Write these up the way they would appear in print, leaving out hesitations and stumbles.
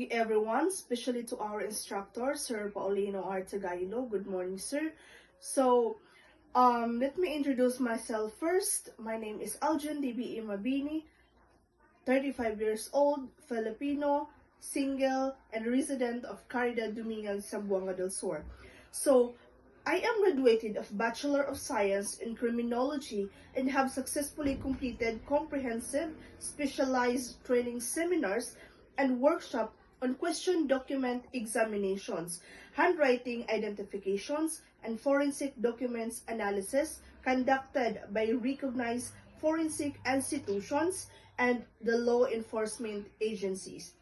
morning, everyone, especially to our instructor, Sir Paulino Artagailo. Good morning, sir. Let me introduce myself first. My name is Aljan DBE Mabini, 35 years old, Filipino, single, and resident of Caridad Dumingan, Zamboanga del Sur. So, I am graduated of Bachelor of Science in Criminology and have successfully completed comprehensive specialized training seminars and workshop on question document examinations, handwriting identifications, and forensic documents analysis conducted by recognized forensic institutions and the law enforcement agencies.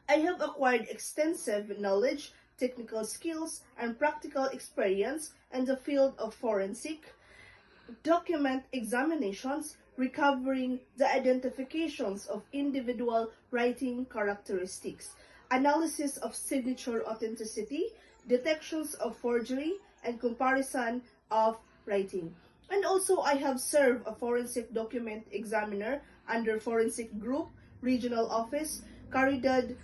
I have acquired extensive knowledge, technical skills, and practical experience in the field of forensic document examinations, recovering the identifications of individual writing characteristics, analysis of signature authenticity, detections of forgery, and comparison of writing. And also, I have served a forensic document examiner under Forensic Group, Regional Office, Caridad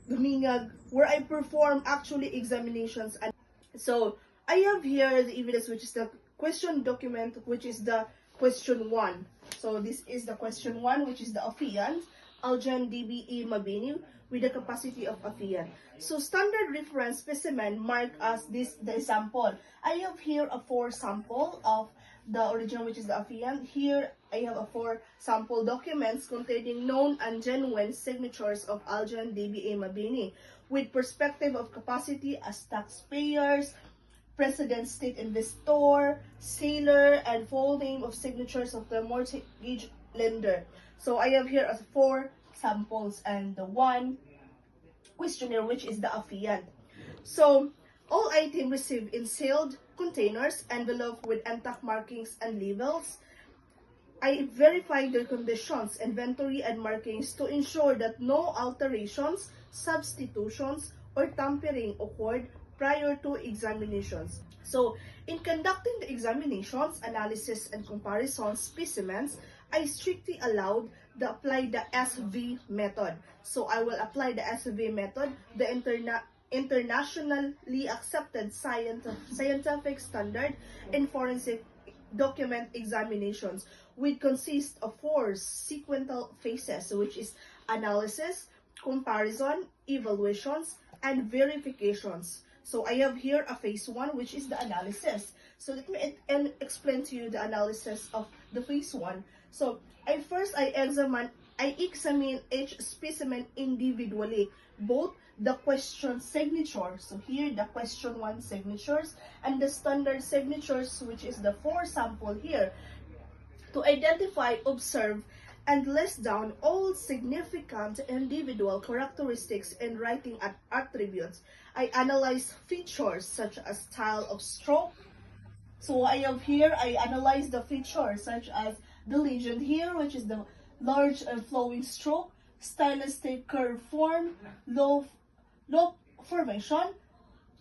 Dumingag, where I perform actually examinations. And so I have here the evidence, which is the question document, which is the question 1. So this is the question 1, which is the affiant, Aljan DBE Mabini, with the capacity of affiant. So standard reference specimen marked as this the sample. I have here a 4 sample of the original, which is the affiant. Here I have a 4 sample documents containing known and genuine signatures of Aljan DBE Mabini with perspective of capacity as taxpayers, president, state investor, sailor, and full name of signatures of the mortgage lender. So I have here as 4 samples and the 1 questionnaire, which is the affiant. So all items received in sealed containers, envelope with intact markings and labels. I verified their conditions, inventory, and markings to ensure that no alterations, substitutions, or tampering occurred prior to examinations. So, in conducting the examinations, analysis, and comparison specimens, I strictly allowed to apply the SV method. So, I will apply the SV method, the internationally accepted scientific standard in forensic document examinations, which consist of 4 sequential phases, which is analysis, comparison, evaluations, and verifications. So I have here a phase 1, which is the analysis. So let me explain to you the analysis of the phase 1. So I examine each specimen individually, both the question signature, so here the question 1 signatures, and the standard signatures, which is the 4 sample here, to identify, observe, and list down all significant individual characteristics and writing attributes. I analyze features such as style of stroke. So I analyze the features such as the legend here, which is the large and flowing stroke, stylistic curve form, low formation,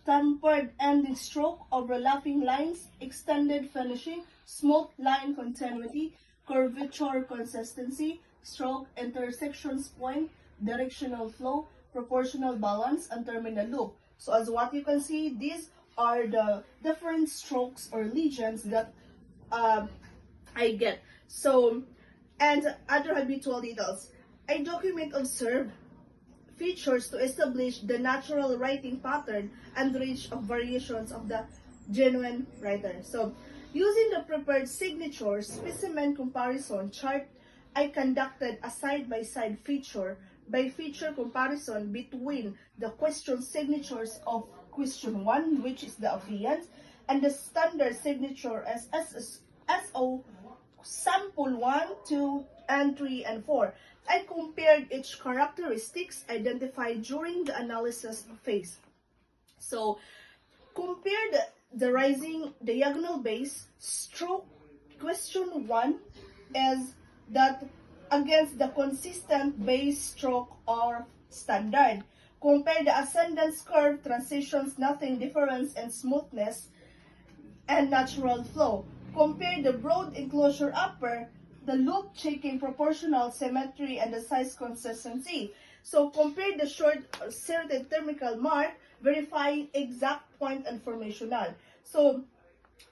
tapered ending stroke, overlapping lines, extended finishing, smooth line continuity, curvature consistency, stroke intersections point, directional flow, proportional balance, and terminal loop. So as what you can see, these are the different strokes or legends that I get. So, and other habitual details. I document observed features to establish the natural writing pattern and range of variations of the genuine writer. So, using the prepared signature specimen comparison chart, I conducted a side-by-side feature by feature comparison between the question signatures of question 1, which is the affiant, and the standard signature as SO sample 1, 2, and 3, and 4. I compared each characteristics identified during the analysis phase. So, compare the rising diagonal base stroke question 1 is that against the consistent base stroke or standard. Compare the ascendance curve transitions, nothing difference in smoothness and natural flow. Compare the broad enclosure upper, the loop checking proportional symmetry, and the size consistency. So compare the short serrated terminal mark, verifying exact point informational. So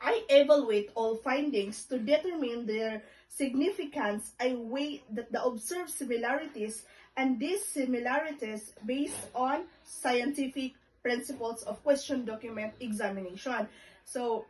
I evaluate all findings to determine their significance. I weigh the observed similarities and these similarities based on scientific principles of question document examination. So,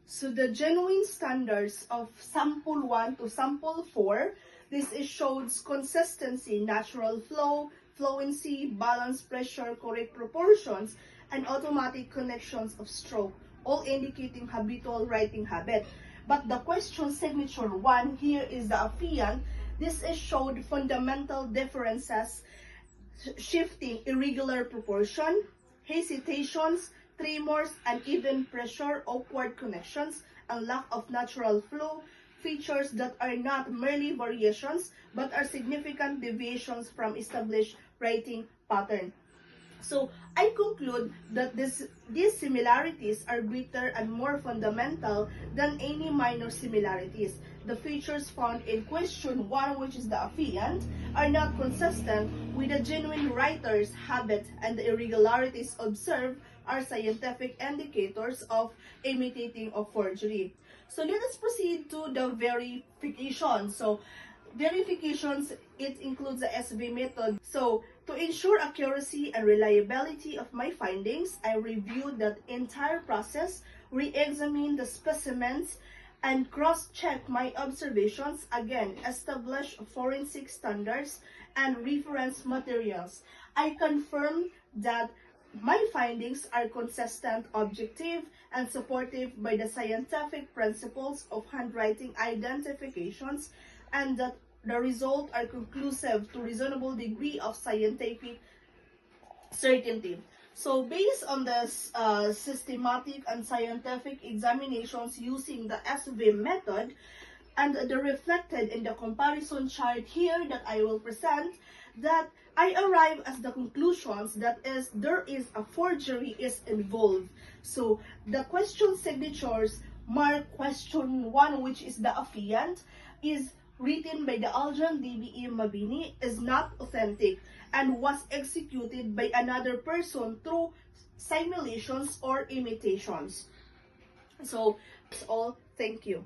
so the genuine standards of sample 1 to sample 4, this is shows consistency, natural flow, fluency, balance, pressure, correct proportions, and automatic connections of stroke, all indicating habitual writing habit. But the question signature 1 here is the affiant. This is showed fundamental differences, shifting, irregular proportion, hesitations, tremors, uneven pressure, awkward connections, and lack of natural flow, features that are not merely variations but are significant deviations from established writing pattern. So I conclude that these similarities are greater and more fundamental than any minor similarities. The features found in question 1, which is the affiant, are not consistent with the genuine writer's habit, and the irregularities observed are scientific indicators of imitating of forgery. So let us proceed to the verification. So verifications, it includes the SV method. So to ensure accuracy and reliability of my findings, I reviewed the entire process, re-examined the specimens, and cross-check my observations, again, establish forensic standards and reference materials. I confirm that my findings are consistent, objective, and supportive by the scientific principles of handwriting identifications, and that the results are conclusive to reasonable degree of scientific certainty. So based on this systematic and scientific examinations using the SV method, and the reflected in the comparison chart here that I will present, that I arrive at the conclusions that there is a forgery is involved. So the question signatures mark question 1, which is the affiant, is written by the Aljan DBE Mabini, is not authentic and was executed by another person through simulations or imitations. So that's all. Thank you.